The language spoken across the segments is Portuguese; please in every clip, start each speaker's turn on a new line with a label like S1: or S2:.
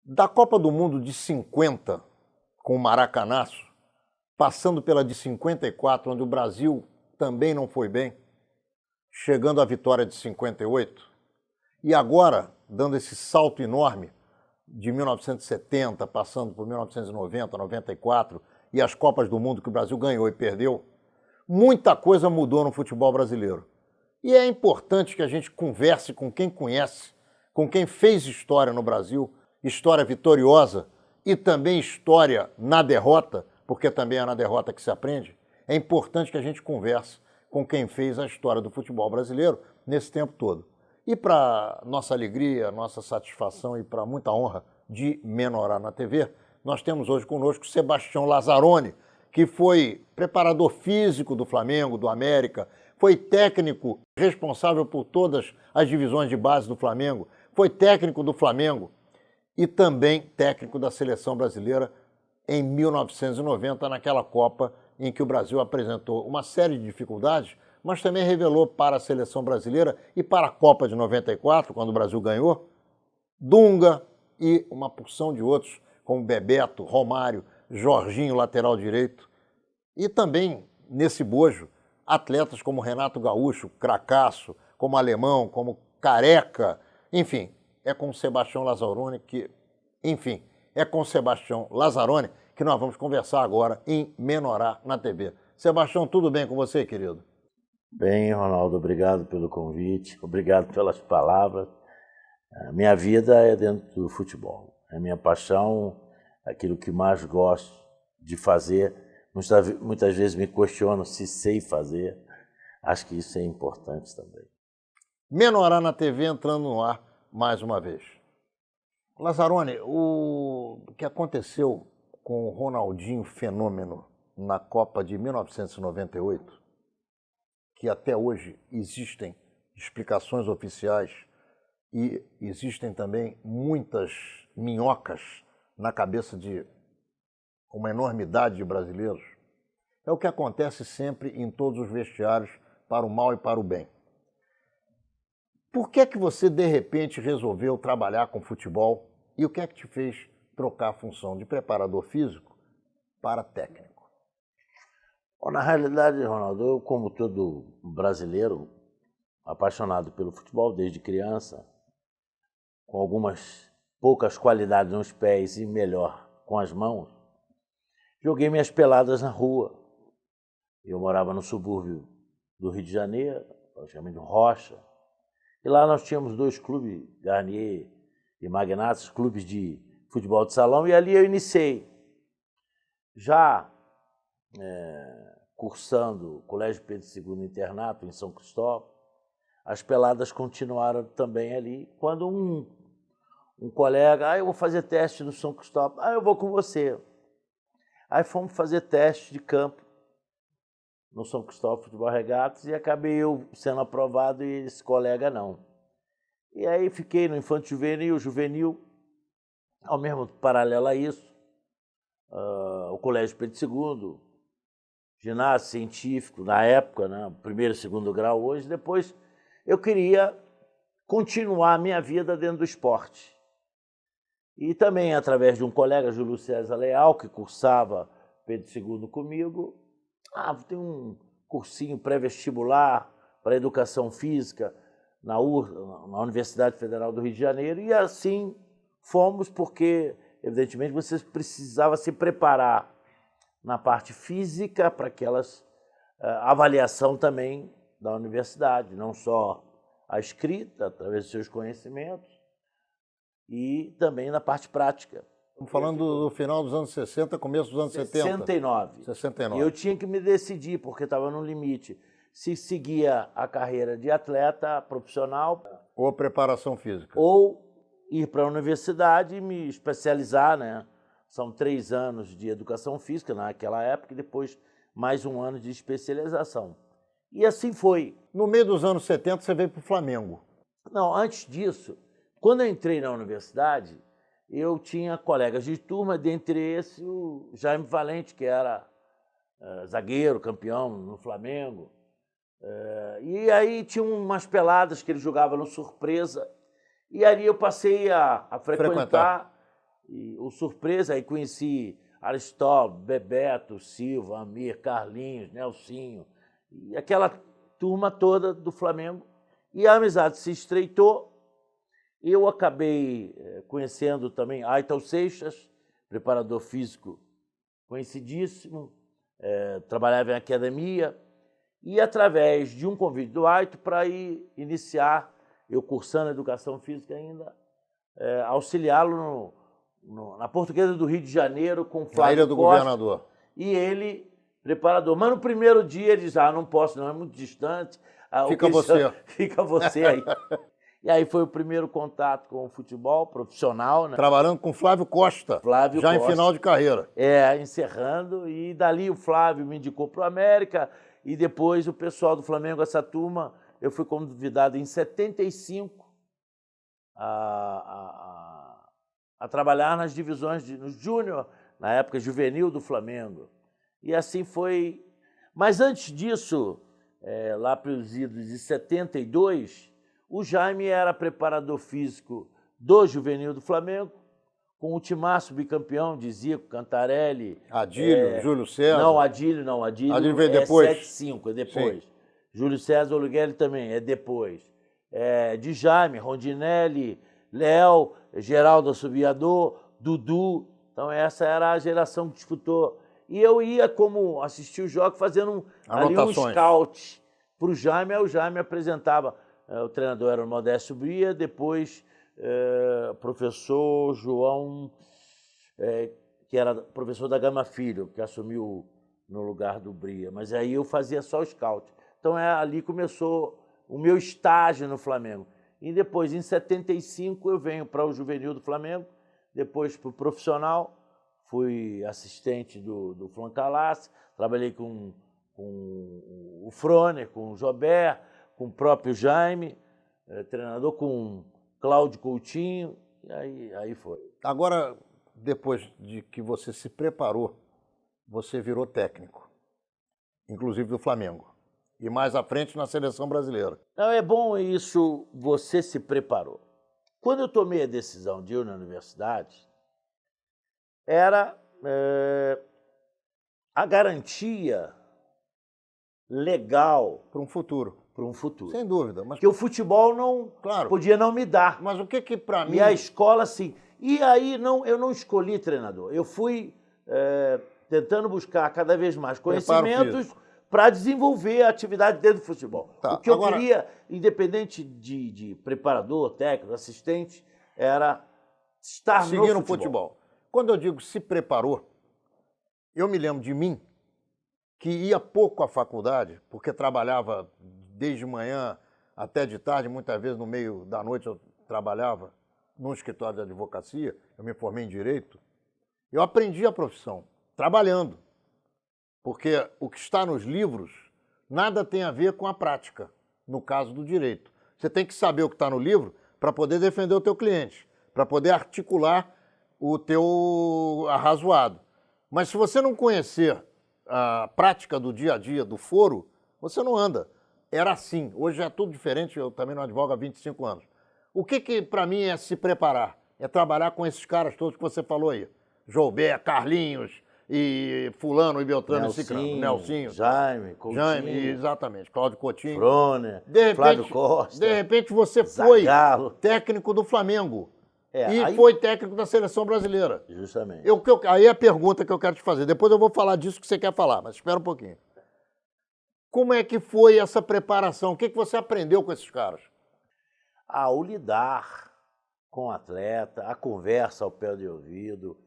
S1: Da Copa do Mundo de 50, com o Maracanaço, passando pela de 54, onde o Brasil também não foi bem, chegando à vitória de 58, e agora dando esse salto enorme de 1970, passando por 1990, 94 e as Copas do Mundo que o Brasil ganhou e perdeu, muita coisa mudou no futebol brasileiro. E é importante que a gente converse com quem conhece, com quem fez história no Brasil, história vitoriosa e também história na derrota, porque também é na derrota que se aprende. É importante que a gente converse com quem fez a história do futebol brasileiro nesse tempo todo. E para nossa alegria, nossa satisfação e para muita honra de Menorá na TV, nós temos hoje conosco Sebastião Lazzaroni, que foi preparador físico do Flamengo, do América, foi técnico responsável por todas as divisões de base do Flamengo, foi técnico do Flamengo e também técnico da seleção brasileira em 1990, naquela Copa em que o Brasil apresentou uma série de dificuldades, mas também revelou para a seleção brasileira e para a Copa de 94, quando o Brasil ganhou, Dunga e uma porção de outros, como Bebeto, Romário, Jorginho, lateral direito, e também, nesse bojo, atletas como Renato Gaúcho, Cracasso, como Alemão, como Careca, enfim, é com Sebastião Lazzaroni que nós vamos conversar agora em Menorá na TV. Sebastião, tudo bem com você, querido?
S2: Bem, Ronaldo, obrigado pelo convite, obrigado pelas palavras. A minha vida é dentro do futebol. A minha paixão, aquilo que mais gosto de fazer. Muitas vezes me questiono se sei fazer. Acho que isso é importante também.
S1: Menorá na TV entrando no ar mais uma vez. Lazzaroni, o que aconteceu com o Ronaldinho Fenômeno na Copa de 1998, que até hoje existem explicações oficiais e existem também muitas minhocas na cabeça de uma enormidade de brasileiros, é o que acontece sempre em todos os vestiários, para o mal e para o bem. Por que é que você, de repente, resolveu trabalhar com futebol e o que é que te fez trocar a função de preparador físico para técnico?
S2: Bom, na realidade, Ronaldo, eu, como todo brasileiro, apaixonado pelo futebol desde criança, com algumas poucas qualidades nos pés e melhor com as mãos, joguei minhas peladas na rua. Eu morava no subúrbio do Rio de Janeiro, praticamente Rocha, e lá nós tínhamos dois clubes, Garnier e Magnatos, clubes de futebol de salão, e ali eu iniciei. Já cursando o Colégio Pedro II Internato, em São Cristóvão, as peladas continuaram também ali, quando um colega, eu vou fazer teste no São Cristóvão, eu vou com você. Aí fomos fazer teste de campo no São Cristóvão Futebol Regatas e acabei eu sendo aprovado e esse colega não. E aí fiquei no infanto juvenil, ao mesmo paralelo a isso, o Colégio Pedro II, ginásio científico na época, né, primeiro e segundo grau hoje. Depois eu queria continuar a minha vida dentro do esporte. E também através de um colega, Júlio César Leal, que cursava Pedro II comigo, tem um cursinho pré-vestibular para educação física na Universidade Federal do Rio de Janeiro, e assim fomos, porque, evidentemente, você precisava se preparar na parte física para aquelas avaliação também da universidade, não só a escrita, através dos seus conhecimentos, e também na parte prática.
S1: Estamos falando do final dos anos 60, começo dos anos 70.
S2: 69. E eu tinha que me decidir, porque estava no limite, se seguia a carreira de atleta profissional
S1: ou preparação física.
S2: Ou ir para a universidade e me especializar, né? São 3 anos de educação física naquela época e depois mais 1 ano de especialização. E assim foi.
S1: No meio dos anos 70 você veio para o Flamengo.
S2: Não, antes disso, quando eu entrei na universidade, eu tinha colegas de turma, dentre esses o Jaime Valente, que era zagueiro, campeão no Flamengo. E aí tinha umas peladas que ele jogava no Surpresa, e ali eu passei a frequentar E o surpresa, aí conheci Aristóteles, Bebeto, Silva, Amir, Carlinhos, Nelsinho, e aquela turma toda do Flamengo. E a amizade se estreitou. Eu acabei conhecendo também Ayrton Seixas, preparador físico conhecidíssimo, trabalhava em academia, e através de um convite do Ayrton para ir iniciar, eu cursando educação física ainda, auxiliá-lo na Portuguesa do Rio de Janeiro com Flávio
S1: Na Ilha do
S2: Costa,
S1: Governador.
S2: e ele, preparador. Mas no primeiro dia ele diz, não posso não, é muito distante.
S1: Fica você.
S2: Fica você aí. E aí foi o primeiro contato com o futebol profissional, né?
S1: Trabalhando com Flávio Costa,
S2: Flávio
S1: já
S2: Costa.
S1: em final de carreira.
S2: Encerrando, e dali o Flávio me indicou para o América, e depois o pessoal do Flamengo, essa turma, eu fui convidado em 75 a trabalhar nas divisões, no Júnior, na época juvenil do Flamengo. E assim foi. Mas antes disso, lá para os idos de 72, o Jaime era preparador físico do juvenil do Flamengo, com o timaço bicampeão de Zico, Cantarelli.
S1: Adílio, Júlio César.
S2: Não, Adílio
S1: veio depois?
S2: 75, é depois.
S1: Sim.
S2: Júlio César Oliguelli também, é depois. De Jaime, Rondinelli, Léo, Geraldo Assobiador, Dudu. Então essa era a geração que disputou. E eu ia como assistir o jogo fazendo ali um scout para o Jaime, aí o Jaime apresentava. O treinador era o Modesto Bria, depois o professor João, que era professor da Gama Filho, que assumiu no lugar do Bria. Mas aí eu fazia só o scout. Então ali começou o meu estágio no Flamengo. E depois, em 75, eu venho para o juvenil do Flamengo, depois para o profissional, fui assistente do Flancalace, trabalhei com o Froner, com o Jobert, com o próprio Jaime, treinador com Cláudio Coutinho, e aí foi.
S1: Agora, depois de que você se preparou, você virou técnico, inclusive do Flamengo, e mais à frente na seleção brasileira.
S2: Não, é bom isso, você se preparou. Quando eu tomei a decisão de ir na universidade, era a garantia legal
S1: para um futuro.
S2: Para um futuro.
S1: Sem dúvida. Mas
S2: que o futebol não podia não me dar.
S1: Mas o que para mim...
S2: E a escola, sim. E aí eu não escolhi treinador. Eu fui tentando buscar cada vez mais conhecimentos para desenvolver a atividade dentro do futebol.
S1: Tá.
S2: O que eu queria, independente de preparador, técnico, assistente, era estar
S1: seguir
S2: no
S1: futebol. Quando eu digo se preparou, eu me lembro de mim, que ia pouco à faculdade, porque trabalhava desde manhã até de tarde, muitas vezes no meio da noite eu trabalhava num escritório de advocacia, eu me formei em Direito, eu aprendi a profissão, trabalhando, porque o que está nos livros nada tem a ver com a prática, no caso do direito. Você tem que saber o que está no livro para poder defender o teu cliente, para poder articular o teu arrazoado. Mas se você não conhecer a prática do dia a dia, do foro, você não anda. Era assim. Hoje é tudo diferente, eu também não advogo há 25 anos. O que para mim é se preparar? É trabalhar com esses caras todos que você falou aí. Joubert, Carlinhos, e fulano, e Beltrano, e Cicrano. Nelsinho.
S2: Jaime, Coutinho.
S1: Jaime, exatamente. Cláudio Coutinho.
S2: Froner, Flávio Costa.
S1: De repente você foi
S2: Zagallo.
S1: técnico do Flamengo.
S2: Aí
S1: foi técnico da seleção brasileira.
S2: Justamente.
S1: Aí é a pergunta que eu quero te fazer. Depois eu vou falar disso que você quer falar, mas espera um pouquinho. Como é que foi essa preparação? O que você aprendeu com esses caras?
S2: O lidar com o atleta, a conversa ao pé de ouvido,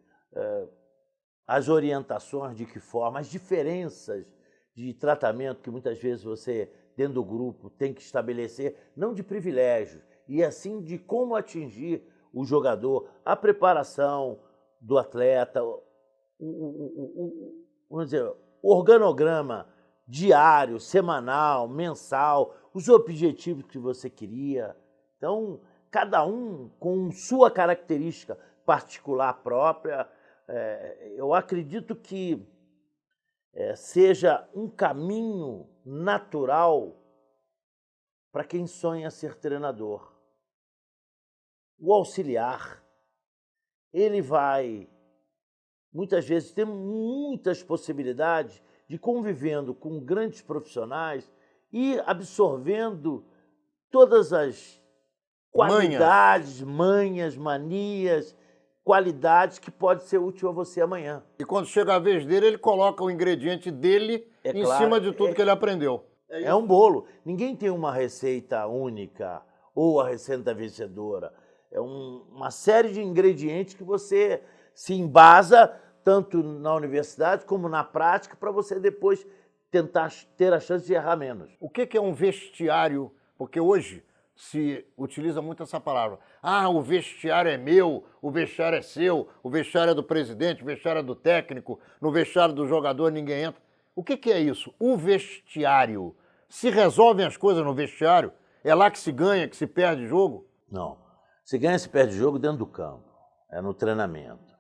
S2: as orientações de que forma, as diferenças de tratamento que muitas vezes você, dentro do grupo, tem que estabelecer, não de privilégios, e assim de como atingir o jogador, a preparação do atleta, vamos dizer, o organograma diário, semanal, mensal, os objetivos que você queria. Então, cada um com sua característica particular própria. Eu acredito que seja um caminho natural para quem sonha ser treinador. O auxiliar, ele vai, muitas vezes, ter muitas possibilidades de convivendo com grandes profissionais e absorvendo todas as qualidades, manhas, manias, qualidades que pode ser útil a você amanhã.
S1: E quando chega a vez dele, ele coloca o ingrediente dele em cima de tudo que ele aprendeu.
S2: É um bolo. Ninguém tem uma receita única ou a receita vencedora. É uma série de ingredientes que você se embasa tanto na universidade como na prática para você depois tentar ter a chance de errar menos.
S1: O que é um vestiário? Porque hoje se utiliza muito essa palavra. Ah, o vestiário é meu, o vestiário é seu, o vestiário é do presidente, o vestiário é do técnico, no vestiário do jogador ninguém entra. O que é isso? O vestiário. Se resolvem as coisas no vestiário? É lá que se ganha, que se perde jogo?
S2: Não. Se ganha, se perde jogo dentro do campo. É no treinamento.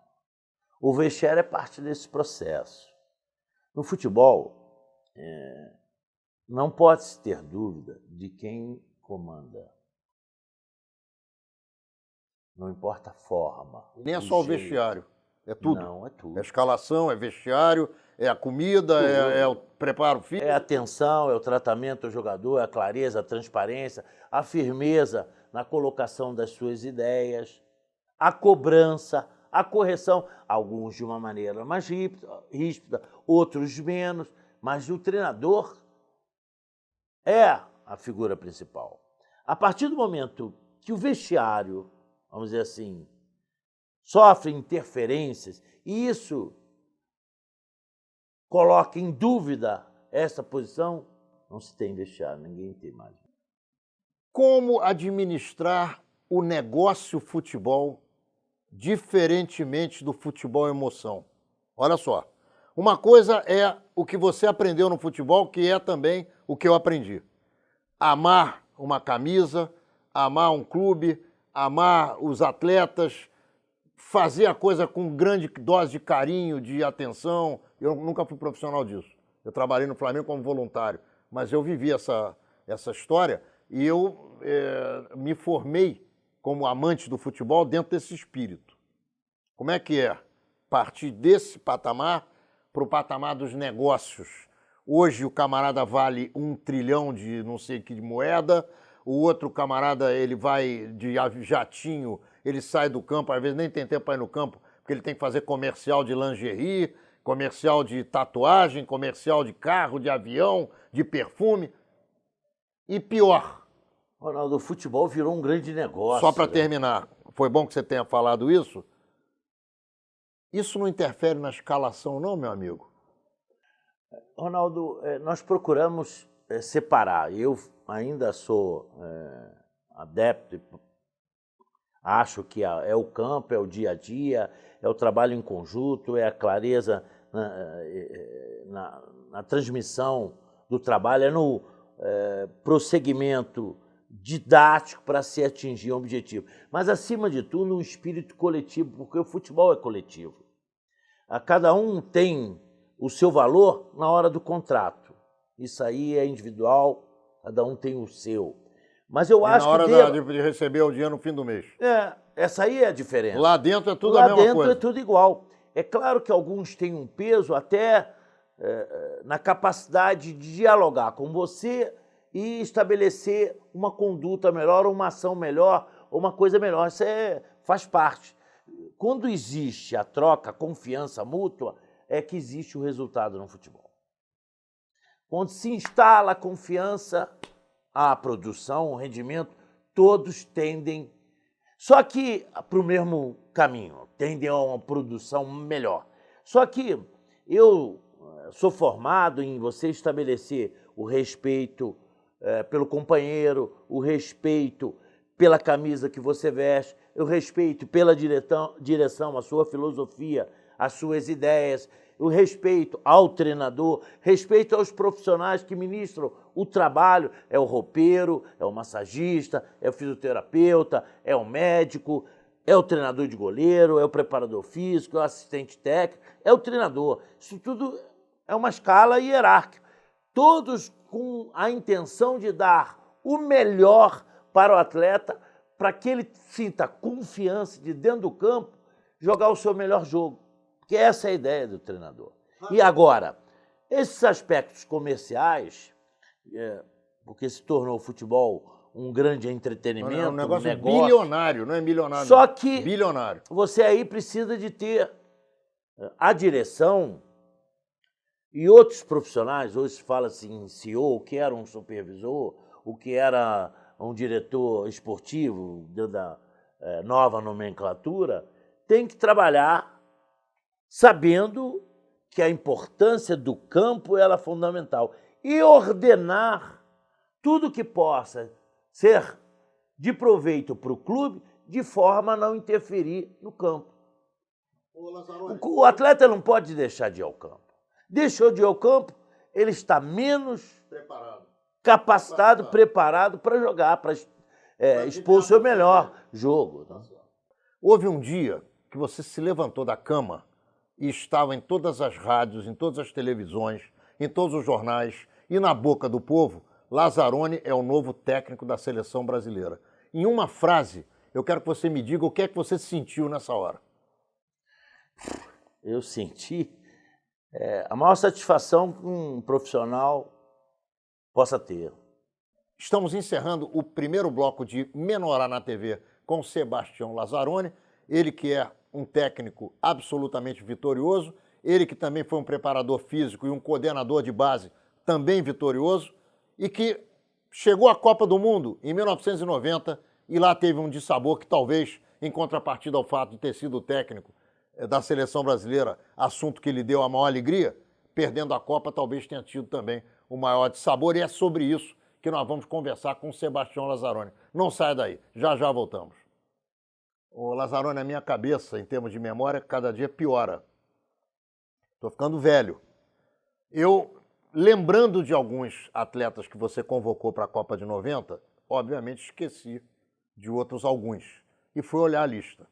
S2: O vestiário é parte desse processo. No futebol, não pode-se ter dúvida de quem comanda. Não importa a forma.
S1: Nem é só o vestiário, é tudo.
S2: Não, é tudo.
S1: É a escalação, é vestiário, é a comida, é o preparo físico.
S2: É a atenção, é o tratamento do jogador, é a clareza, a transparência, a firmeza na colocação das suas ideias, a cobrança, a correção, alguns de uma maneira mais ríspida, outros menos, mas o treinador é a figura principal. A partir do momento que o vestiário, vamos dizer assim, sofre interferências, e isso coloca em dúvida essa posição, não se tem vestiário, ninguém tem mais.
S1: Como administrar o negócio futebol diferentemente do futebol emoção? Olha só, uma coisa é o que você aprendeu no futebol, que é também o que eu aprendi. Amar uma camisa, amar um clube, amar os atletas, fazer a coisa com grande dose de carinho, de atenção. Eu nunca fui profissional disso. Eu trabalhei no Flamengo como voluntário, mas eu vivi essa história e eu me formei como amante do futebol dentro desse espírito. Como é que é? Partir desse patamar para o patamar dos negócios. Hoje o camarada vale 1 trilhão de não sei que de moeda, o outro camarada ele vai de jatinho, ele sai do campo, às vezes nem tem tempo para ir no campo, porque ele tem que fazer comercial de lingerie, comercial de tatuagem, comercial de carro, de avião, de perfume. E pior...
S2: Ronaldo, o futebol virou um grande negócio.
S1: Só para terminar, foi bom que você tenha falado isso. Isso não interfere na escalação não, meu amigo?
S2: Ronaldo, nós procuramos separar. Eu ainda sou adepto, acho que é o campo, é o dia a dia, é o trabalho em conjunto, é a clareza na transmissão do trabalho, é no prosseguimento didático para se atingir um objetivo. Mas, acima de tudo, um espírito coletivo, porque o futebol é coletivo. Cada um tem o seu valor na hora do contrato. Isso aí é individual, cada um tem o seu. Mas eu acho que...
S1: Na hora de receber o dinheiro no fim do mês.
S2: Essa aí é a diferença.
S1: Lá dentro é tudo a mesma coisa.
S2: Lá dentro é tudo igual. É claro que alguns têm um peso até na capacidade de dialogar com você e estabelecer uma conduta melhor, uma ação melhor, uma coisa melhor. Isso faz parte. Quando existe a troca, a confiança mútua, é que existe o resultado no futebol. Quando se instala a confiança, a produção, o rendimento, todos tendem, só que para o mesmo caminho, tendem a uma produção melhor. Só que eu sou formado em você estabelecer o respeito pelo companheiro, o respeito pela camisa que você veste, o respeito pela direção, a sua filosofia, as suas ideias, o respeito ao treinador, respeito aos profissionais que ministram o trabalho, é o roupeiro, é o massagista, é o fisioterapeuta, é o médico, é o treinador de goleiro, é o preparador físico, é o assistente técnico, é o treinador. Isso tudo é uma escala hierárquica. Todos com a intenção de dar o melhor para o atleta, para que ele sinta confiança de dentro do campo, jogar o seu melhor jogo, porque essa é a ideia do treinador. E agora, esses aspectos comerciais, porque se tornou o futebol um grande entretenimento,
S1: É um negócio
S2: negócio,
S1: bilionário, não é milionário.
S2: só que
S1: bilionário.
S2: você aí precisa de ter a direção e outros profissionais. Hoje se fala assim em CEO, o que era um supervisor, o que era um diretor esportivo, dentro da nova nomenclatura, tem que trabalhar sabendo que a importância do campo ela é fundamental e ordenar tudo que possa ser de proveito para o clube, de forma a não interferir no campo. O atleta não pode deixar de ir ao campo. Deixou de ir ao campo, ele está menos capacitado, preparado para jogar, para expor o seu melhor jogo. Né?
S1: Houve um dia que você se levantou da cama e estava em todas as rádios, em todas as televisões, em todos os jornais e na boca do povo. Lazzaroni é o novo técnico da seleção brasileira. Em uma frase, eu quero que você me diga o que é que você sentiu nessa hora.
S2: Eu senti a maior satisfação que um profissional possa ter.
S1: Estamos encerrando o primeiro bloco de Menorá na TV com Sebastião Lazzaroni, ele que é um técnico absolutamente vitorioso, ele que também foi um preparador físico e um coordenador de base também vitorioso, e que chegou à Copa do Mundo em 1990 e lá teve um dissabor que talvez, em contrapartida ao fato de ter sido o técnico da seleção brasileira, assunto que lhe deu a maior alegria, perdendo a Copa talvez tenha tido também o maior dissabor, e é sobre isso que nós vamos conversar com o Sebastião Lazzaroni. Não saia daí, já já voltamos. O Lazzaroni, a minha cabeça, em termos de memória, cada dia piora. Estou ficando velho. Lembrando de alguns atletas que você convocou para a Copa de 90, obviamente esqueci de outros alguns. E fui olhar a lista.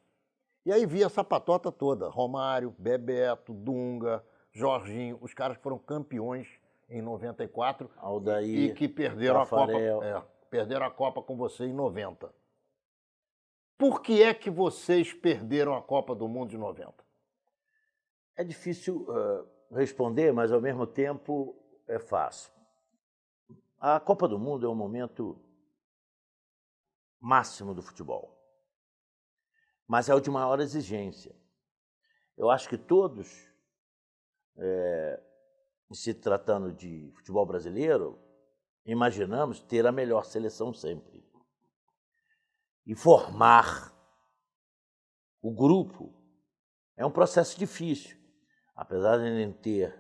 S1: E aí vi essa patota toda. Romário, Bebeto, Dunga, Jorginho, os caras que foram campeões em 94
S2: Aldair,
S1: e que perderam
S2: Tafarel.
S1: a Copa. Perderam a Copa com você em 90. Por que é que vocês perderam a Copa do Mundo de 90?
S2: É difícil responder, mas ao mesmo tempo é fácil. A Copa do Mundo é um momento máximo do futebol, mas é o de maior exigência. Eu acho que todos, se tratando de futebol brasileiro, imaginamos ter a melhor seleção sempre. E formar o grupo é um processo difícil. Apesar de nem ter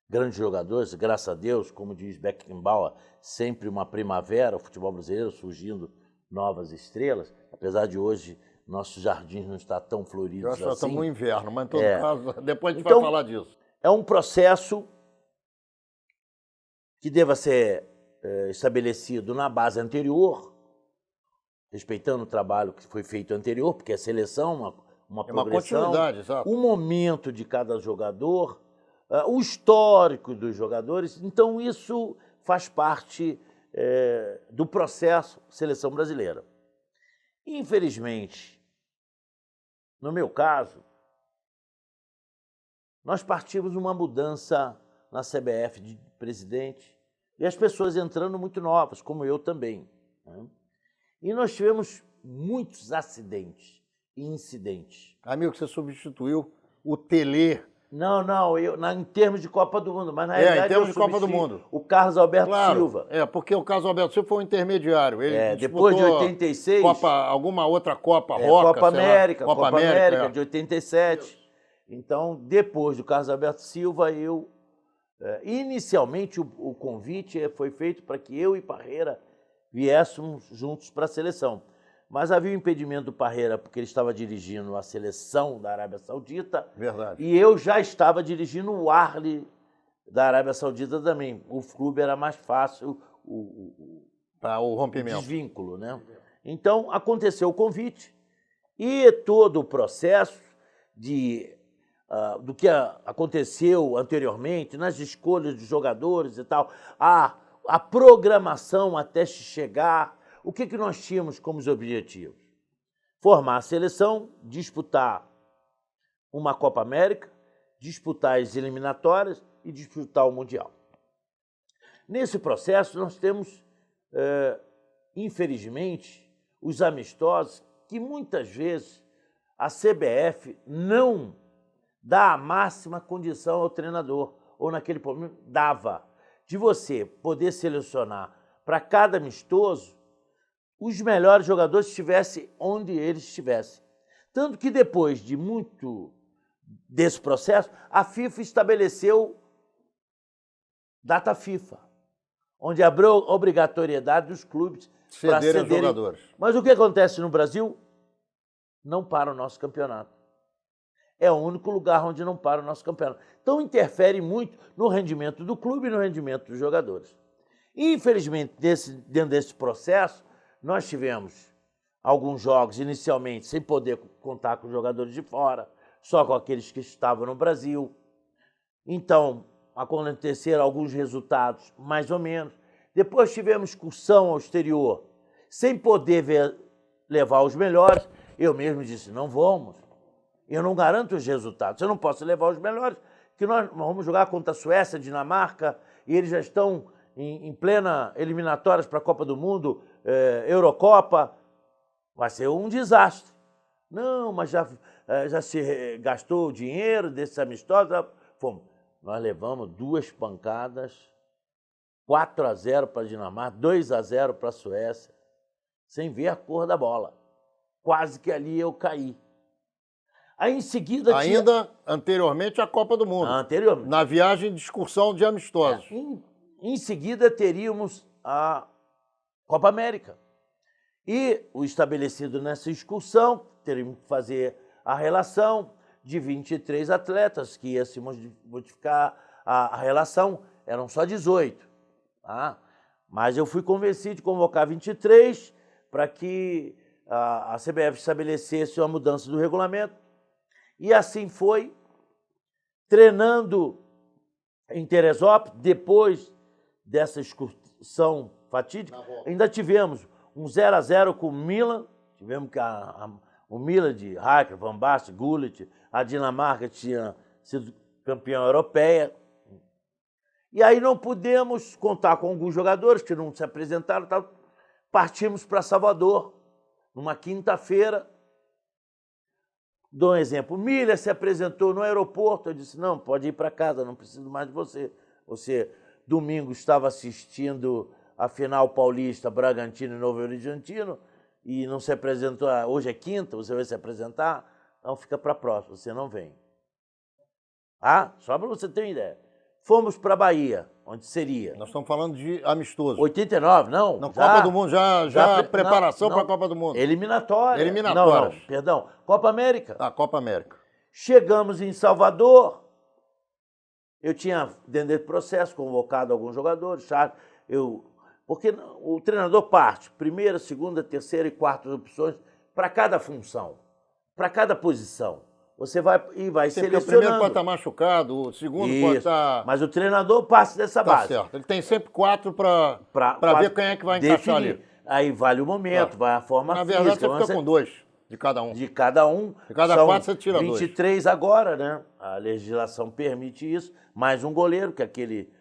S2: grandes jogadores, graças a Deus, como diz Beckenbauer, sempre uma primavera, o futebol brasileiro surgindo novas estrelas, apesar de hoje nossos jardins não estar tão floridos
S1: Eu acho que nós
S2: assim.
S1: estamos no inverno, mas em todo caso, depois a gente
S2: Então,
S1: vai falar disso.
S2: É um processo que deva ser estabelecido na base anterior, respeitando o trabalho que foi feito anterior, porque a seleção, uma progressão,
S1: continuidade, exato.
S2: O momento de cada jogador, o histórico dos jogadores. Então, isso faz parte do processo seleção brasileira. Infelizmente, no meu caso, nós partimos de uma mudança na CBF de presidente e as pessoas entrando muito novas, como eu também. Né? E nós tivemos muitos acidentes e incidentes.
S1: Amigo, você substituiu o Telê.
S2: Não, em termos de Copa do Mundo, mas na realidade
S1: em termos de Copa do Mundo.
S2: O Carlos Alberto Silva.
S1: Porque o Carlos Alberto Silva foi um intermediário. Ele
S2: depois de 86...
S1: alguma outra Copa, Roca,
S2: Copa América,
S1: Copa América
S2: de 87. Então, depois do Carlos Alberto Silva, inicialmente o convite foi feito para que eu e Parreira viéssemos juntos para a seleção. Mas havia um impedimento do Parreira, porque ele estava dirigindo a seleção da Arábia Saudita.
S1: Verdade.
S2: E eu já estava dirigindo o Arli da Arábia Saudita também. O clube era mais fácil
S1: o rompimento.
S2: O desvínculo, né? Então, aconteceu o convite e todo o processo do que aconteceu anteriormente, nas escolhas de jogadores e tal, a programação até chegar. O que nós tínhamos como objetivos? formar a seleção, disputar uma Copa América, disputar as eliminatórias e disputar o Mundial. Nesse processo, nós temos, infelizmente, os amistosos que muitas vezes a CBF não dá a máxima condição ao treinador, ou naquele momento dava, de você poder selecionar para cada amistoso os melhores jogadores que estivessem onde eles estivessem. Tanto que depois de muito desse processo, a FIFA estabeleceu data FIFA, onde abriu a obrigatoriedade dos clubes para
S1: Cederem
S2: cederem.
S1: jogadores.
S2: Mas o que acontece no Brasil? Não para o nosso campeonato. É o único lugar onde não para o nosso campeonato. Então interfere muito no rendimento do clube e no rendimento dos jogadores. Infelizmente, dentro desse processo, nós tivemos alguns jogos inicialmente sem poder contar com jogadores de fora, só com aqueles que estavam no Brasil. Então, aconteceram alguns resultados, mais ou menos. Depois tivemos excursão ao exterior, sem poder levar os melhores. Eu mesmo disse, não vamos. Eu não garanto os resultados. Eu não posso levar os melhores, que nós vamos jogar contra a Suécia, Dinamarca, e eles já estão em plena eliminatórias para a Copa do Mundo, Eurocopa. Vai ser um desastre. Não, mas já se gastou o dinheiro desses amistosos. Fomos. Nós levamos 2 pancadas, 4-0 para a Dinamarca, 2-0 para a Suécia, sem ver a cor da bola. Quase que ali eu caí. Aí em seguida
S1: Ainda anteriormente à Copa do Mundo.
S2: Anteriormente.
S1: Na viagem de excursão de amistosos.
S2: Em seguida teríamos a Copa América. E o estabelecido nessa excursão, teríamos que fazer a relação de 23 atletas, que ia se modificar a relação, eram só 18. Tá? Mas eu fui convencido de convocar 23 para que a CBF estabelecesse uma mudança do regulamento. E assim foi, treinando em Teresópolis, depois dessa excursão fatídica, ainda tivemos um 0-0 com o Milan, tivemos que o Milan de Rijkaard, Van Basten, Gullit, a Dinamarca tinha sido campeã europeia. E aí não pudemos contar com alguns jogadores que não se apresentaram, tal. Partimos para Salvador, numa quinta-feira. Dou um exemplo, o Miller se apresentou no aeroporto, eu disse, não, pode ir para casa, não preciso mais de você. Você, domingo, estava assistindo a final paulista, Bragantino e Novo Horizontino, e não se apresentou, hoje é quinta, você vai se apresentar, então fica para a próxima, você não vem. Só para você ter uma ideia. Fomos para a Bahia, onde seria.
S1: Nós estamos falando de amistoso.
S2: 89, não.
S1: Não, Copa do Mundo, já preparação para a Copa do Mundo.
S2: Eliminatória.
S1: Eliminatórias.
S2: Não, perdão. Copa América.
S1: Copa América.
S2: Chegamos em Salvador. Eu tinha, dentro desse processo, convocado alguns jogadores. Porque o treinador parte, primeira, segunda, terceira e quarta opções para cada função, para cada posição. Você vai selecionando.
S1: O primeiro pode estar machucado, o segundo pode estar...
S2: Mas o treinador parte dessa base.
S1: Certo. Ele tem sempre 4 para ver quem é que vai encaixar ali.
S2: Aí vale o momento, vai a forma física.
S1: Na verdade, você fica com 2 de cada um.
S2: De cada um.
S1: De cada 4 você tira 2.
S2: 23 agora, né? A legislação permite isso. Mais um goleiro, que aquele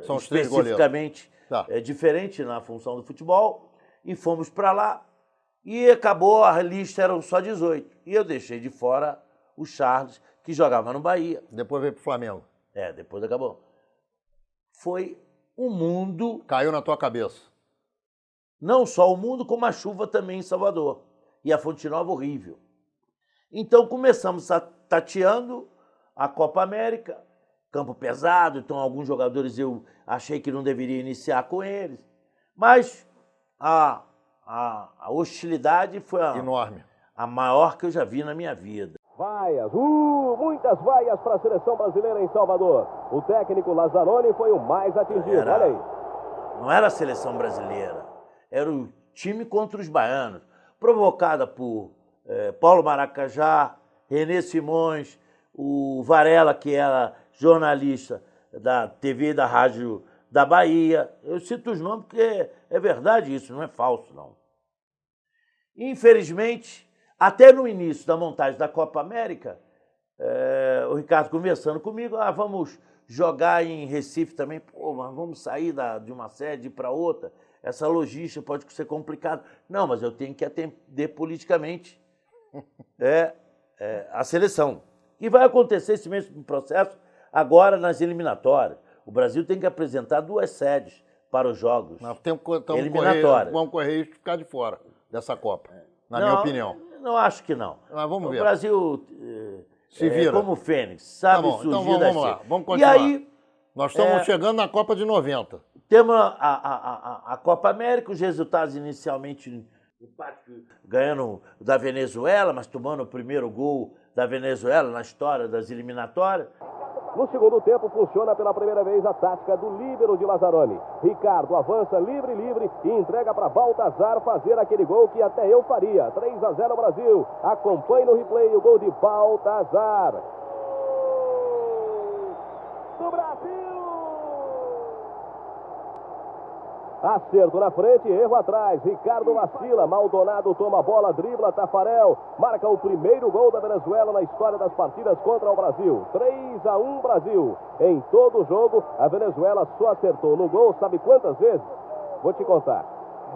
S1: são os 3 goleiros.
S2: Especificamente é diferente na função do futebol. E fomos para lá. E acabou, a lista eram só 18. E eu deixei de fora o Charles, que jogava no Bahia.
S1: Depois veio para o Flamengo.
S2: Depois acabou. Foi o mundo...
S1: Caiu na tua cabeça.
S2: Não só o mundo, como a chuva também em Salvador. E a Fonte Nova horrível. Então começamos tateando a Copa América, campo pesado, então alguns jogadores eu achei que não deveria iniciar com eles. Mas a hostilidade foi
S1: enorme.
S2: A maior que eu já vi na minha vida.
S3: Vaias, muitas vaias para a seleção brasileira em Salvador. O técnico Lazzaroni foi o mais atingido, olha aí.
S2: Não era a seleção brasileira, era o time contra os baianos, provocada por Paulo Maracajá, Renê Simões, o Varela, que era jornalista da TV e da Rádio da Bahia. Eu cito os nomes porque é verdade isso, não é falso, não. Infelizmente, até no início da montagem da Copa América, o Ricardo conversando comigo, vamos jogar em Recife também. Pô, mas vamos sair de uma sede para outra. Essa logística pode ser complicada. Não, mas eu tenho que atender politicamente a seleção. E vai acontecer esse mesmo processo agora nas eliminatórias. O Brasil tem que apresentar 2 sedes para os jogos eliminatórios.
S1: Vamos correr risco de ficar de fora dessa Copa, na minha opinião.
S2: Não acho que não.
S1: Mas vamos ver.
S2: O Brasil
S1: se vira
S2: como o Fênix, sabe surgir
S1: então
S2: das
S1: vamos lá, vamos continuar. E aí, nós estamos chegando na Copa de 90.
S2: Temos a Copa América, os resultados inicialmente ganhando da Venezuela, mas tomando o primeiro gol da Venezuela na história das eliminatórias.
S3: No segundo tempo, funciona pela primeira vez a tática do líbero de Lazzaroni. Ricardo avança livre e entrega para Baltazar fazer aquele gol que até eu faria. 3-0 Brasil. Acompanhe no replay o gol de Baltazar. Do Brasil! Acerto na frente, erro atrás. Ricardo vacila, Maldonado toma a bola, dribla, Tafarel. Marca o primeiro gol da Venezuela na história das partidas contra o Brasil. 3-1 Brasil. Em todo o jogo, a Venezuela só acertou no gol, sabe quantas vezes? Vou te contar.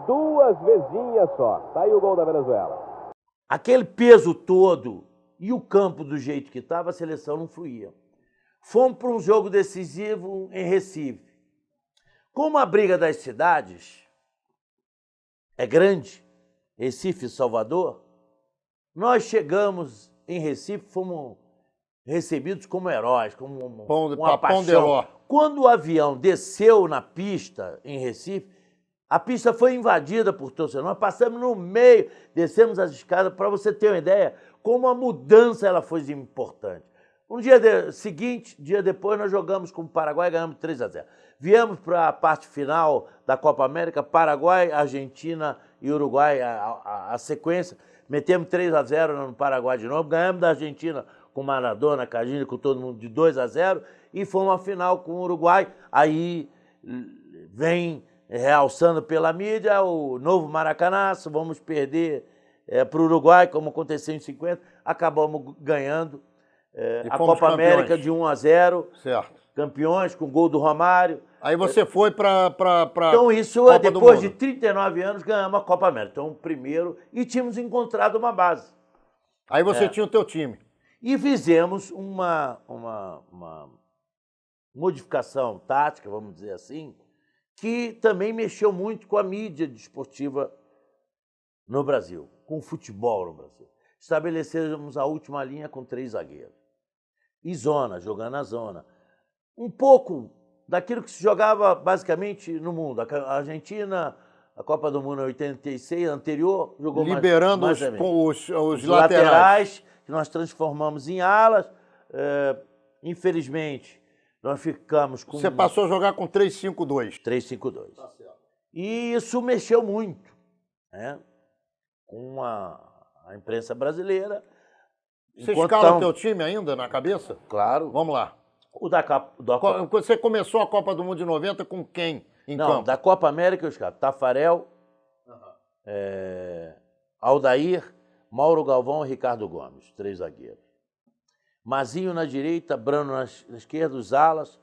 S3: 2 vezinhas só. Tá aí o gol da Venezuela.
S2: Aquele peso todo e o campo do jeito que estava, a seleção não fluía. Fomos para um jogo decisivo em Recife. Como a briga das cidades é grande, Recife e Salvador, nós chegamos em Recife, fomos recebidos como heróis, como uma paixão. Quando o avião desceu na pista em Recife, a pista foi invadida por torcedores. Nós passamos no meio, descemos as escadas, para você ter uma ideia, como a mudança ela foi importante. Um dia seguinte, dia depois, nós jogamos com o Paraguai e ganhamos 3-0. Viemos para a parte final da Copa América, Paraguai, Argentina e Uruguai, a sequência. Metemos 3-0 no Paraguai de novo, ganhamos da Argentina com Maradona, Cagini, com todo mundo de 2-0 e fomos à final com o Uruguai. Aí vem realçando pela mídia o novo Maracanaço, vamos perder para o Uruguai, como aconteceu em 50, acabamos ganhando a Copa América de 1-0.
S1: Certo.
S2: Campeões com gol do Romário.
S1: Aí você foi para
S2: Então isso é depois de 39 anos ganhamos a Copa América. Então primeiro e tínhamos encontrado uma base.
S1: Aí você tinha o teu time.
S2: E fizemos uma modificação tática, vamos dizer assim, que também mexeu muito com a mídia desportiva no Brasil, com o futebol no Brasil. Estabelecemos a última linha com 3 zagueiros. E zona, jogando na zona. Um pouco daquilo que se jogava basicamente no mundo. A Argentina, a Copa do Mundo em 86, anterior, jogou
S1: liberando
S2: mais
S1: os laterais,
S2: que nós transformamos em alas. Infelizmente, nós ficamos com...
S1: Você passou a jogar com 3-5-2.
S2: 3-5-2. Tá certo. E isso mexeu muito, né, com a imprensa brasileira.
S1: Você escala o teu time ainda na cabeça?
S2: Claro.
S1: Vamos lá.
S2: Você
S1: começou a Copa do Mundo de 90 com quem em campo?
S2: Não, da Copa América eu escalo. Tafarel, Aldair, Mauro Galvão e Ricardo Gomes, 3 zagueiros. Mazinho na direita, Brano na esquerda, os alas,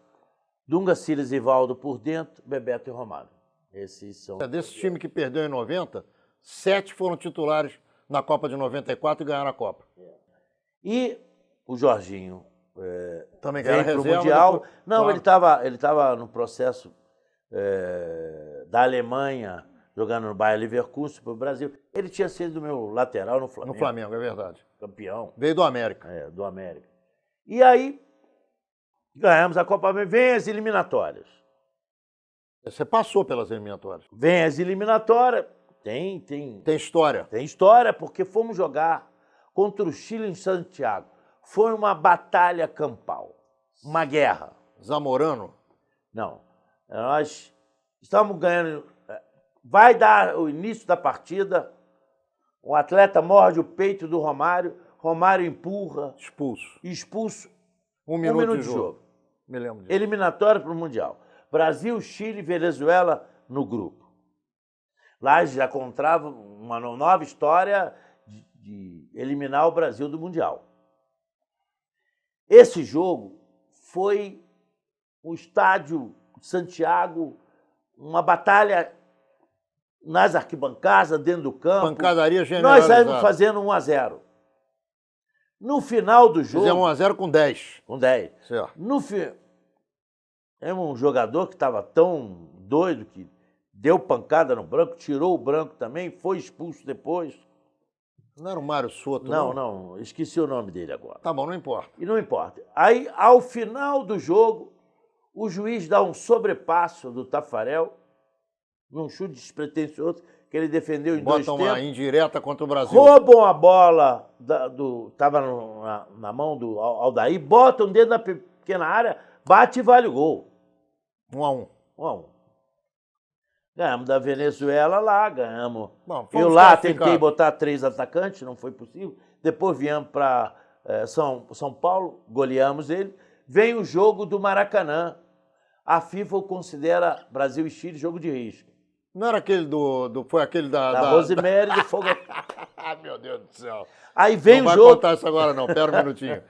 S2: Dunga, Silas e Valdo por dentro, Bebeto e Romário. Esses são...
S1: Desse time que perdeu em 90, 7 foram titulares na Copa de 94 e ganharam a Copa.
S2: E o Jorginho
S1: também
S2: veio para o Mundial. Depois... Não, claro. ele tava no processo da Alemanha, jogando no Bayer Leverkusen para o Brasil. Ele tinha sido meu lateral no Flamengo.
S1: No Flamengo, é verdade.
S2: Campeão.
S1: Veio do América.
S2: Do América. E aí, ganhamos a Copa América. Vem as eliminatórias.
S1: Você passou pelas eliminatórias.
S2: Vem as eliminatórias. Tem
S1: história.
S2: Tem história, porque fomos jogar contra o Chile em Santiago. Foi uma batalha campal. Uma guerra.
S1: Zamorano?
S2: Não. Nós estamos ganhando... Vai dar o início da partida, o atleta morde o peito do Romário, Romário empurra. Expulso.
S1: Um minuto de jogo. Me lembro disso.
S2: Eliminatório para o Mundial. Brasil, Chile, Venezuela no grupo. Lá já contava uma nova história de eliminar o Brasil do Mundial. Esse jogo foi o estádio de Santiago, uma batalha nas arquibancadas, dentro do campo.
S1: Pancadaria
S2: Nós
S1: generalizada.
S2: saímos fazendo 1-0. No final do jogo...
S1: Fizemos 1-0 com 10.
S2: Com 10.
S1: Certo.
S2: É um jogador que estava tão doido que deu pancada no branco, tirou o branco também, foi expulso depois.
S1: Não era o Mário Soto,
S2: Não, esqueci o nome dele agora.
S1: Tá bom, não importa.
S2: E não importa. Aí, ao final do jogo, o juiz dá um sobrepasso do Tafarel, num chute despretensioso, que ele defendeu em dois
S1: Bota uma
S2: tempos.
S1: indireta contra o Brasil.
S2: Roubam a bola, estava na mão do Aldair, botam dentro da pequena área, bate e vale o gol.
S1: 1-1.
S2: 1-1. Ganhamos da Venezuela lá, ganhamos.
S1: Bom,
S2: Eu lá tentei botar 3 atacantes, não foi possível. Depois viemos para São Paulo, goleamos ele. Vem o jogo do Maracanã. A FIFA considera Brasil e Chile jogo de risco.
S1: Não era aquele foi aquele
S2: Da Rosemary do Fogo.
S1: Ah, meu Deus do céu.
S2: Aí vem
S1: não
S2: o
S1: vai
S2: jogo.
S1: contar isso agora não, pera um minutinho.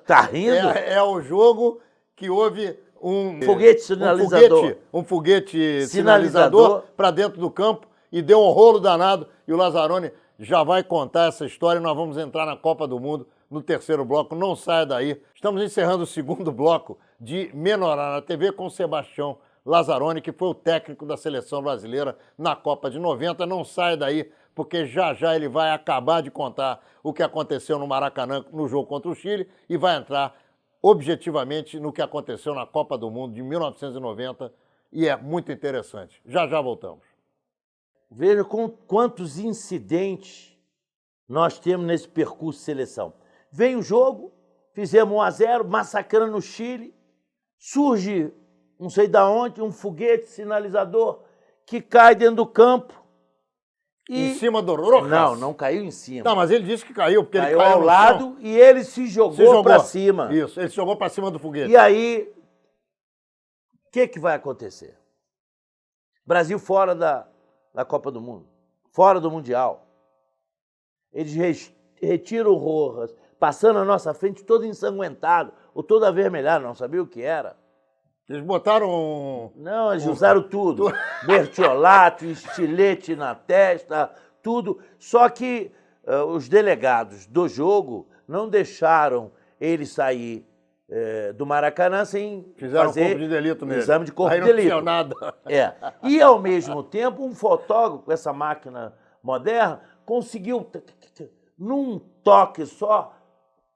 S2: Tá rindo?
S1: É o jogo que houve um
S2: foguete sinalizador.
S1: Um foguete sinalizador para dentro do campo e deu um rolo danado. E o Lazzaroni já vai contar essa história e nós vamos entrar na Copa do Mundo no terceiro bloco. Não saia daí. Estamos encerrando o segundo bloco de Menorá na TV com o Sebastião Lazzaroni, que foi o técnico da seleção brasileira na Copa de 90. Não saia daí, porque já já ele vai acabar de contar o que aconteceu no Maracanã no jogo contra o Chile e vai entrar objetivamente no que aconteceu na Copa do Mundo de 1990 e é muito interessante. Já já voltamos.
S2: Veja quantos incidentes nós temos nesse percurso de seleção. Vem o jogo, fizemos 1-0, massacrando o Chile, surge, não sei de onde, um foguete sinalizador que cai dentro do campo.
S1: Em cima do Rojas?
S2: Não caiu em cima.
S1: Não, mas ele disse que caiu, porque
S2: caiu
S1: ele caiu
S2: ao lado e ele se jogou para cima.
S1: Isso, ele se jogou para cima do foguete.
S2: E aí, o que vai acontecer? Brasil fora da Copa do Mundo, fora do Mundial. Eles retiram o Rojas, passando à nossa frente todo ensanguentado, ou todo avermelhado, não sabia o que era.
S1: Eles botaram...
S2: Não, eles usaram tudo. Bertiolato, estilete na testa, tudo. Só que os delegados do jogo não deixaram ele sair do Maracanã sem fazer
S1: corpo de delito nele.
S2: Exame de corpo de
S1: delito.
S2: delito.
S1: Não tinha nada.
S2: E, ao mesmo tempo, um fotógrafo com essa máquina moderna conseguiu, num toque só,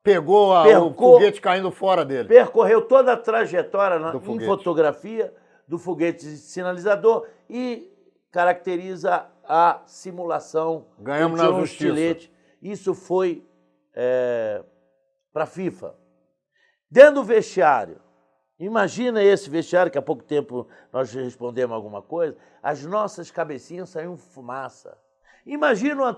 S1: Pegou o foguete caindo fora dele.
S2: Percorreu toda a trajetória em
S1: foguete.
S2: fotografia do foguete sinalizador e caracteriza a simulação.
S1: Ganhamos na justiça.
S2: Estilete. Isso foi para a FIFA. Dentro do vestiário, imagina esse vestiário, que há pouco tempo nós respondemos alguma coisa, as nossas cabecinhas saíam fumaça. Imagina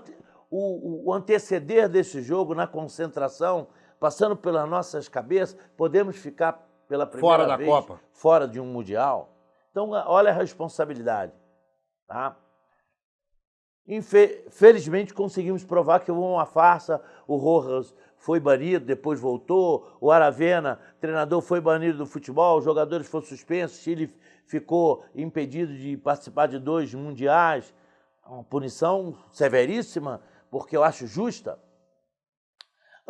S2: o anteceder desse jogo na concentração, passando pelas nossas cabeças, podemos ficar pela primeira vez
S1: Copa,
S2: fora de um Mundial. Então, olha a responsabilidade. Tá? Felizmente, conseguimos provar que houve uma farsa. O Rojas foi banido, depois voltou. O Aravena, treinador, foi banido do futebol. Os jogadores foram suspensos. Chile ficou impedido de participar de 2 mundiais. Uma punição severíssima, porque eu acho justa.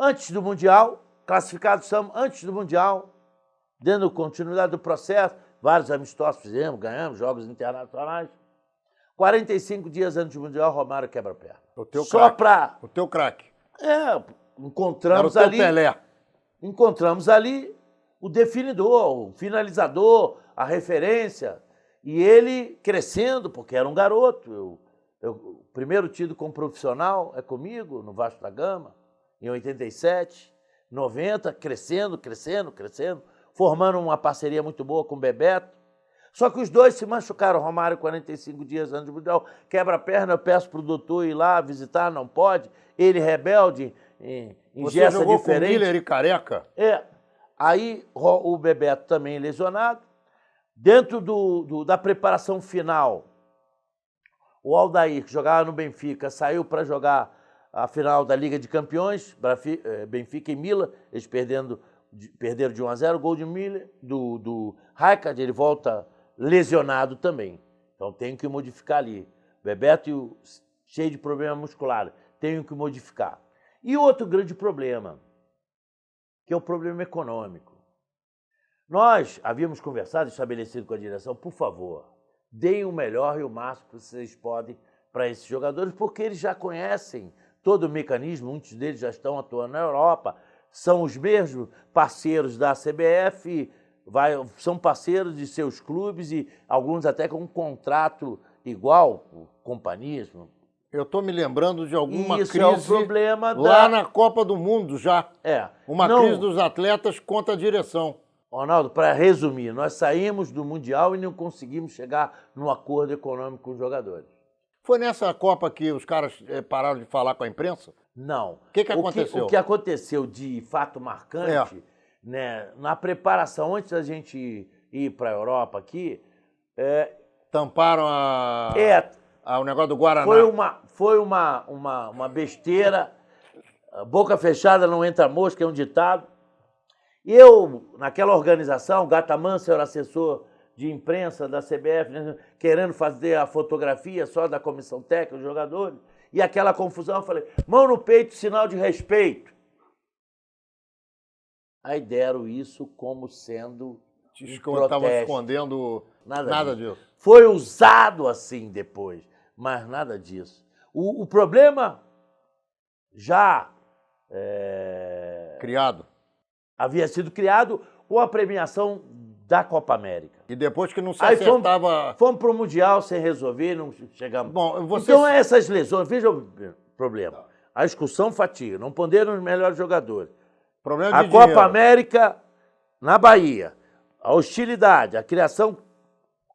S2: Antes do Mundial, classificados somos antes do Mundial, dando continuidade do processo, vários amistosos fizemos, ganhamos jogos internacionais. 45 dias antes do Mundial, Romário quebra a perna.
S1: O teu
S2: Só
S1: craque.
S2: para...
S1: O teu craque.
S2: Encontramos
S1: Era o
S2: ali...
S1: teu Pelé.
S2: Encontramos ali o definidor, o finalizador, a referência. E ele crescendo, porque era um garoto. O primeiro tido como profissional é comigo, no Vasco da Gama, em 87, 90, crescendo, formando uma parceria muito boa com o Bebeto. Só que os dois se machucaram. Romário, 45 dias antes do Mundial, quebra a perna, eu peço para o doutor ir lá visitar, não pode. Ele, rebelde,
S1: Você jogou com Miller e Careca?
S2: Aí o Bebeto também lesionado. Dentro da preparação final, O Aldair, que jogava no Benfica, saiu para jogar a final da Liga de Campeões, Benfica e Milan, eles perderam de 1-0, gol de Milan, do Rijkaard, ele volta lesionado também. Então tenho que modificar ali. Bebeto cheio de problema muscular, tenho que modificar. E outro grande problema, que é o problema econômico. Nós havíamos conversado e estabelecido com a direção, por favor, deem o melhor e o máximo que vocês podem para esses jogadores, porque eles já conhecem todo o mecanismo, muitos deles já estão atuando na Europa, são os mesmos parceiros da CBF, são parceiros de seus clubes e alguns até com um contrato igual, companhias.
S1: Eu estou me lembrando de alguma
S2: Isso
S1: crise
S2: é um problema
S1: lá na Copa do Mundo já. Uma
S2: Não,
S1: crise dos atletas contra a direção.
S2: Ronaldo, para resumir, nós saímos do Mundial e não conseguimos chegar num acordo econômico com os jogadores.
S1: Foi nessa Copa que os caras pararam de falar com a imprensa?
S2: Não.
S1: O que aconteceu?
S2: O que aconteceu de fato marcante, né, na preparação, antes da gente ir para a Europa aqui...
S1: Tamparam o negócio do Guaraná.
S2: Foi uma besteira, boca fechada não entra mosca, é um ditado. E eu, naquela organização, o Gatamanso era assessor de imprensa da CBF, né, querendo fazer a fotografia só da comissão técnica dos jogadores, e aquela confusão, eu falei, mão no peito, sinal de respeito. Aí deram isso como sendo um protesto.
S1: Estavam escondendo nada disso.
S2: Foi usado assim depois, mas nada disso. O problema já havia sido criado com a premiação da Copa América.
S1: E depois que não se acertava...
S2: Fomos para o Mundial sem resolver, não chegamos...
S1: Bom,
S2: Então essas lesões, veja o problema. A expulsão fatiga, não ponderam os melhores jogadores.
S1: Problema de
S2: Copa
S1: dinheiro.
S2: América na Bahia, a hostilidade, a criação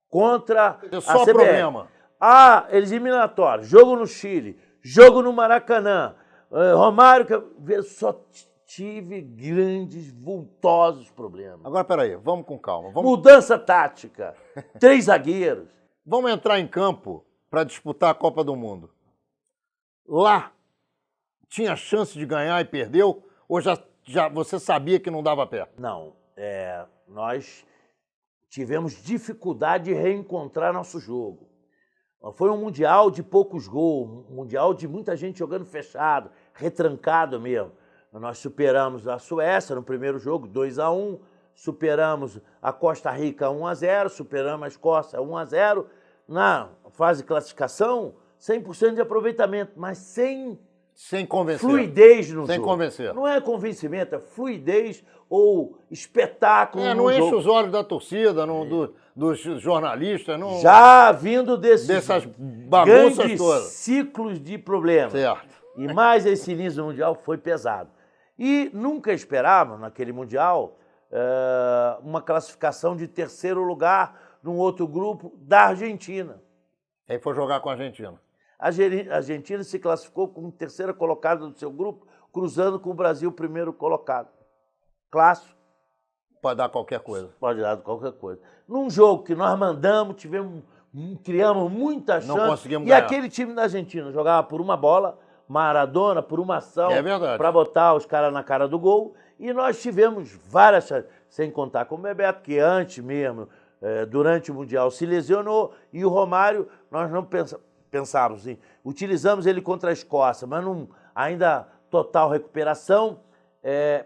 S2: contra a CBF.
S1: Problema.
S2: A eliminatória, jogo no Chile, jogo no Maracanã, Romário, só tive grandes, vultosos problemas.
S1: Agora, peraí, vamos com calma.
S2: Mudança tática, 3 zagueiros.
S1: Vamos entrar em campo para disputar a Copa do Mundo. Lá, tinha chance de ganhar e perdeu? Ou já você sabia que não dava pé?
S2: Não, nós tivemos dificuldade de reencontrar nosso jogo. Foi um Mundial de poucos gols, um Mundial de muita gente jogando fechado, retrancado mesmo. Nós superamos a Suécia no primeiro jogo, 2-1, superamos a Costa Rica 1-0, superamos a Escócia 1-0. Na fase de classificação, 100% de aproveitamento, mas sem
S1: convencer.
S2: Fluidez no jogo.
S1: Sem convencer.
S2: Não é convencimento, é fluidez ou espetáculo no
S1: não
S2: jogo.
S1: enche os olhos da torcida, dos jornalistas. Não...
S2: Já vindo dessas
S1: bagunças
S2: grandes
S1: todas.
S2: Ciclos de problemas.
S1: Certo.
S2: E mais esse início do Mundial foi pesado. E nunca esperávamos, naquele Mundial, uma classificação de terceiro lugar num outro grupo da Argentina.
S1: Aí foi jogar com a Argentina.
S2: A Argentina se classificou como terceira colocada do seu grupo, cruzando com o Brasil, primeiro colocado. Clássico.
S1: Pode dar qualquer coisa.
S2: Pode dar qualquer coisa. Num jogo que nós mandamos, criamos muita chance.
S1: Não conseguimos
S2: ganhar.
S1: E
S2: aquele time da Argentina jogava por uma bola, Maradona, por uma ação,
S1: para
S2: botar os caras na cara do gol. E nós tivemos várias chances, sem contar com o Bebeto, que antes mesmo, durante o Mundial, se lesionou. E o Romário, nós não pensávamos assim. Utilizamos ele contra a Escócia, mas não, ainda total recuperação.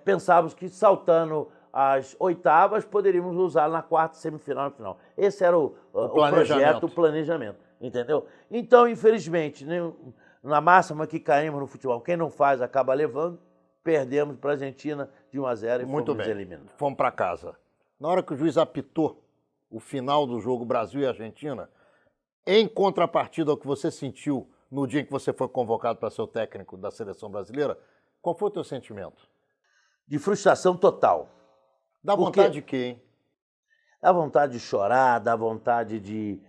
S2: Pensávamos que saltando as oitavas, poderíamos usar na quarta, semifinal e final. Esse era o projeto, o planejamento, entendeu? Então, infelizmente, na máxima que caímos no futebol, quem não faz acaba levando, perdemos para a Argentina de 1-0 e fomos eliminados.
S1: Fomos para casa. Na hora que o juiz apitou o final do jogo Brasil e Argentina, em contrapartida ao que você sentiu no dia em que você foi convocado para ser o técnico da seleção brasileira, qual foi o teu sentimento?
S2: De frustração total.
S1: Dá vontade de quê, hein?
S2: Dá vontade de chorar, dá vontade de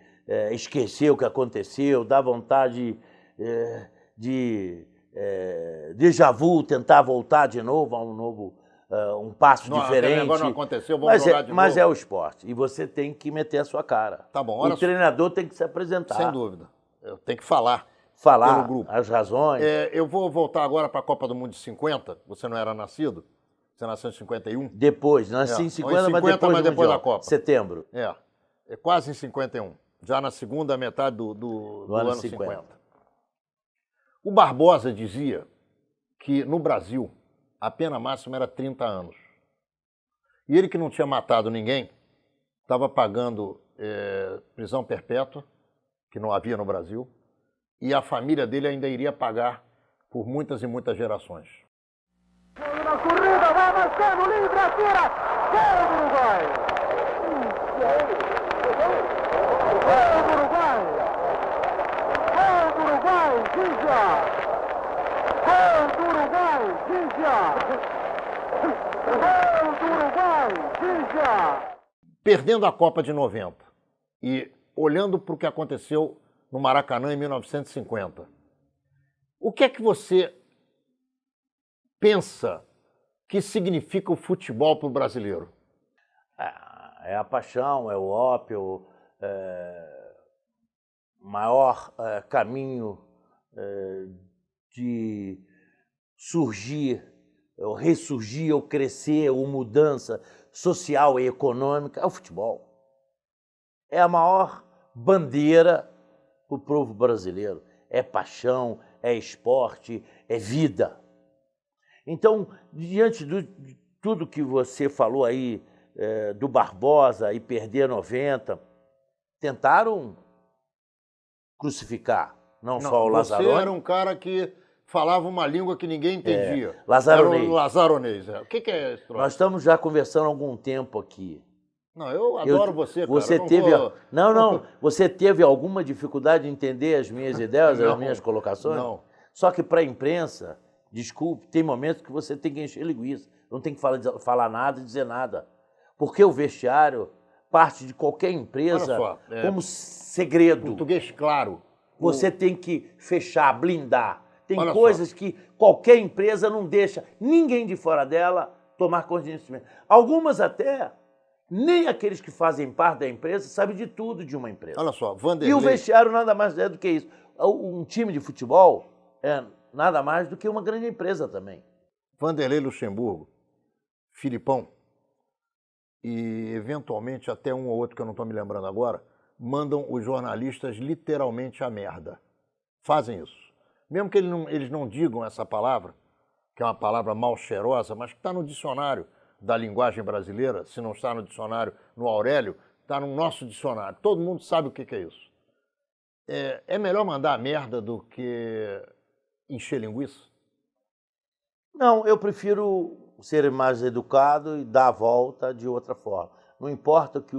S2: esquecer o que aconteceu, dá vontade de déjà vu, tentar voltar de novo a um passo diferente.
S1: Agora não aconteceu, vamos jogar de novo.
S2: Mas é o esporte, e você tem que meter a sua cara.
S1: Tá bom.
S2: O treinador tem que se apresentar.
S1: Sem dúvida. tem que falar.
S2: Falar
S1: pelo grupo.
S2: as razões.
S1: Eu vou voltar agora para a Copa do Mundo de 50. Você não era nascido? Você nasceu em 51?
S2: Depois, nasci em 50,
S1: mas depois
S2: do Mundial.
S1: da Copa.
S2: Setembro.
S1: É quase em 51. Já na segunda metade do ano 50. O Barbosa dizia que no Brasil a pena máxima era 30 anos. E ele, que não tinha matado ninguém, estava pagando prisão perpétua, que não havia no Brasil, e a família dele ainda iria pagar por muitas e muitas gerações.
S4: Uma corrida, vai Marcelo, livre, atira, gol do Uruguai! Gol do Uruguai! Gol do Uruguai, Gígia! Gol do Uruguai, Gígia! Gol do Uruguai, Gígia!
S1: Perdendo a Copa de 90 e olhando para o que aconteceu no Maracanã em 1950, o que é que você pensa que significa o futebol para o brasileiro?
S2: É a paixão, é o ópio, maior caminho de surgir, ou ressurgir, ou crescer, ou mudança social e econômica, é o futebol. É a maior bandeira para o povo brasileiro. É paixão, é esporte, é vida. Então, diante de tudo que você falou aí, do Barbosa e perder 90, tentaram crucificar, não só o Lazzaroni.
S1: Você era um cara que falava uma língua que ninguém entendia.
S2: Lazzaroni.
S1: Era o Lazzaroni. O que é isso?
S2: Nós estamos já conversando há algum tempo aqui.
S1: Não, eu adoro você, cara.
S2: Você você teve alguma dificuldade em entender as minhas ideias, as minhas colocações?
S1: Não.
S2: Só que para a imprensa, desculpe, tem momentos que você tem que encher linguiça. Não tem que falar nada e dizer nada. Porque o vestiário parte de qualquer empresa como segredo.
S1: Português claro.
S2: Você tem que fechar, blindar. Tem coisas que qualquer empresa não deixa ninguém de fora dela tomar conhecimento. Algumas até, nem aqueles que fazem parte da empresa sabem de tudo de uma empresa.
S1: Olha só, Vanderlei...
S2: E o vestiário nada mais é do que isso. Um time de futebol é nada mais do que uma grande empresa também.
S1: Vanderlei Luxemburgo, Filipão e, eventualmente, até um ou outro que eu não estou me lembrando agora, mandam os jornalistas literalmente a merda. Fazem isso. Mesmo que eles não digam essa palavra, que é uma palavra mal cheirosa, mas que está no dicionário da linguagem brasileira, se não está no dicionário no Aurélio, está no nosso dicionário. Todo mundo sabe o que é isso. É melhor mandar a merda do que encher linguiça?
S2: Não, eu prefiro ser mais educado e dar a volta de outra forma. Não importa o que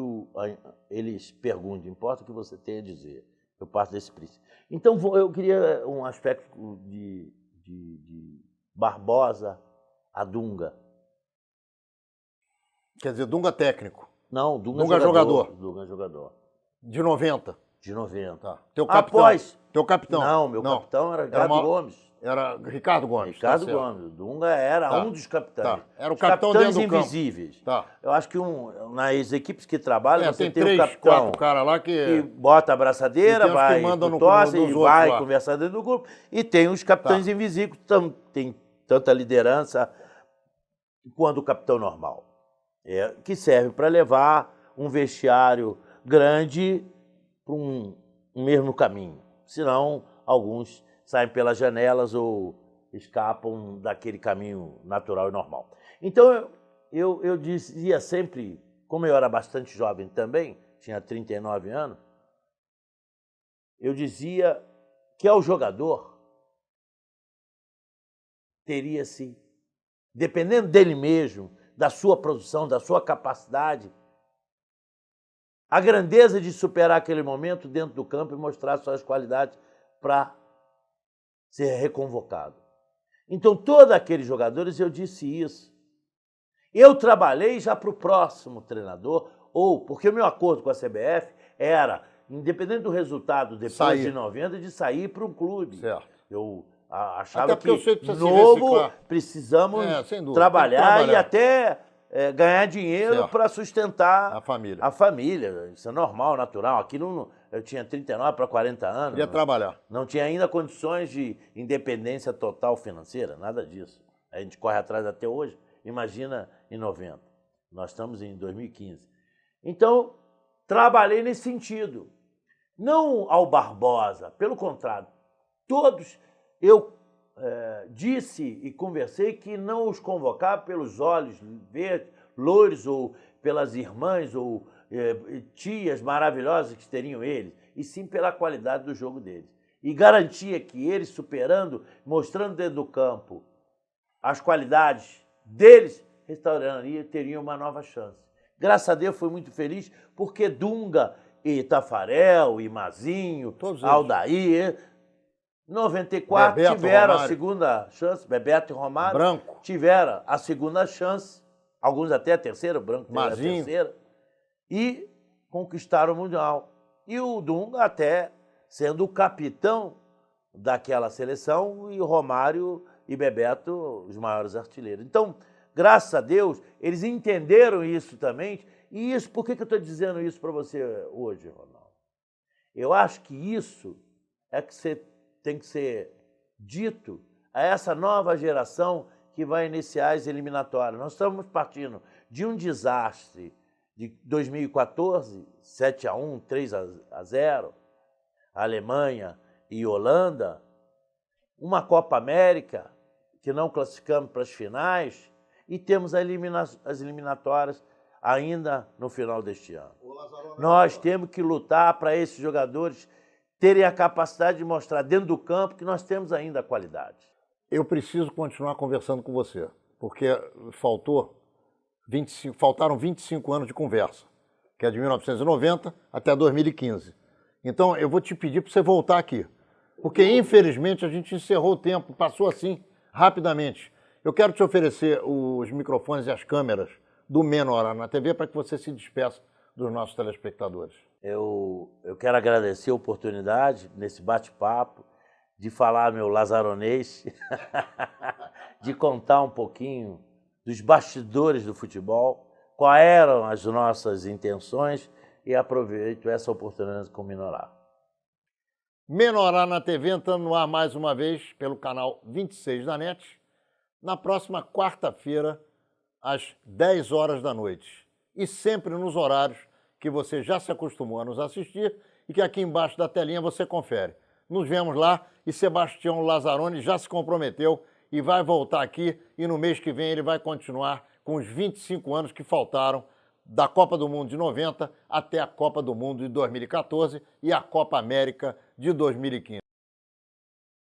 S2: eles perguntem, importa o que você tem a dizer. Eu parto desse princípio. Então, eu queria um aspecto de Barbosa a Dunga.
S1: Quer dizer, Dunga técnico.
S2: Não,
S1: Dunga jogador.
S2: Dunga jogador.
S1: De 90.
S2: De 90.
S1: Tá. Teu capitão. Teu capitão.
S2: Não, meu capitão era Ricardo Gomes.
S1: Era Ricardo Gomes.
S2: Ricardo Gomes. O Dunga era um dos capitães.
S1: Tá. Era o capitão dentro do campo.
S2: Invisíveis.
S1: Tá.
S2: Eu acho que nas equipes que trabalham, você tem
S1: 3,
S2: o capitão
S1: 4 cara lá que
S2: bota a abraçadeira, vai pro tosse e vai
S1: lá.
S2: conversar dentro do grupo. E tem os capitães invisíveis, tem tanta liderança quanto o capitão normal. Que serve para levar um vestiário grande para um mesmo caminho. Senão, alguns saem pelas janelas ou escapam daquele caminho natural e normal. Então, eu dizia sempre, como eu era bastante jovem também, tinha 39 anos, eu dizia que ao jogador teria-se, dependendo dele mesmo, da sua produção, da sua capacidade, a grandeza de superar aquele momento dentro do campo e mostrar suas qualidades para ser reconvocado. Então, todos aqueles jogadores, eu disse isso. Eu trabalhei já para o próximo treinador, porque o meu acordo com a CBF era, independente do resultado depois de 90, de sair para um clube.
S1: Certo.
S2: Eu achava que
S1: novo
S2: precisamos trabalhar e até ganhar dinheiro
S1: Certo.
S2: para sustentar
S1: A família.
S2: a família. Isso é normal, natural. Aqui eu tinha 39 para 40 anos.
S1: Queria trabalhar.
S2: Não tinha ainda condições de independência total financeira, nada disso. A gente corre atrás até hoje, imagina em 90. Nós estamos em 2015. Então, trabalhei nesse sentido. Não ao Barbosa, pelo contrário. Todos, eu disse e conversei que não os convocar pelos olhos verdes, loiros, ou pelas irmãs ou tias maravilhosas que teriam eles, e sim pela qualidade do jogo deles. E garantia que eles, superando, mostrando dentro do campo as qualidades deles, restaurariam, teriam uma nova chance. Graças a Deus, fui muito feliz, porque Dunga e Tafarel, e Mazinho,
S1: Todos eles.
S2: Aldair, 94
S1: Bebeto,
S2: tiveram a
S1: Romário.
S2: segunda chance, Bebeto e Romário
S1: Branco.
S2: tiveram a segunda chance, alguns até a terceira, o Branco teve a
S1: Mazinho.
S2: terceira, e conquistaram o Mundial. E o Dunga até sendo o capitão daquela seleção, e o Romário e Bebeto os maiores artilheiros. Então, graças a Deus, eles entenderam isso também. E isso, por que eu estou dizendo isso para você hoje, Ronaldo? Eu acho que isso é que você tem que ser dito a essa nova geração que vai iniciar as eliminatórias. Nós estamos partindo de um desastre de 2014, 7-1, 3-0, Alemanha e Holanda, uma Copa América que não classificamos para as finais, e temos as eliminatórias ainda no final deste ano. Nós temos que lutar para esses jogadores terem a capacidade de mostrar dentro do campo que nós temos ainda a qualidade.
S1: Eu preciso continuar conversando com você, porque faltaram 25 anos de conversa, que é de 1990 até 2015. Então, eu vou te pedir para você voltar aqui, porque, infelizmente, a gente encerrou o tempo, passou assim, rapidamente. Eu quero te oferecer os microfones e as câmeras do Menor na TV para que você se despeça dos nossos telespectadores.
S2: Eu quero agradecer a oportunidade, nesse bate-papo, de falar meu lazaronês, de contar um pouquinho dos bastidores do futebol, quais eram as nossas intenções, e aproveito essa oportunidade com o Menorá.
S1: Menorá na TV entrando no ar mais uma vez pelo canal 26 da NET, na próxima quarta-feira, às 10 horas da noite. E sempre nos horários que você já se acostumou a nos assistir e que aqui embaixo da telinha você confere. Nos vemos lá, e Sebastião Lazzaroni já se comprometeu e vai voltar aqui, e no mês que vem ele vai continuar com os 25 anos que faltaram da Copa do Mundo de 90 até a Copa do Mundo de 2014 e a Copa América de 2015.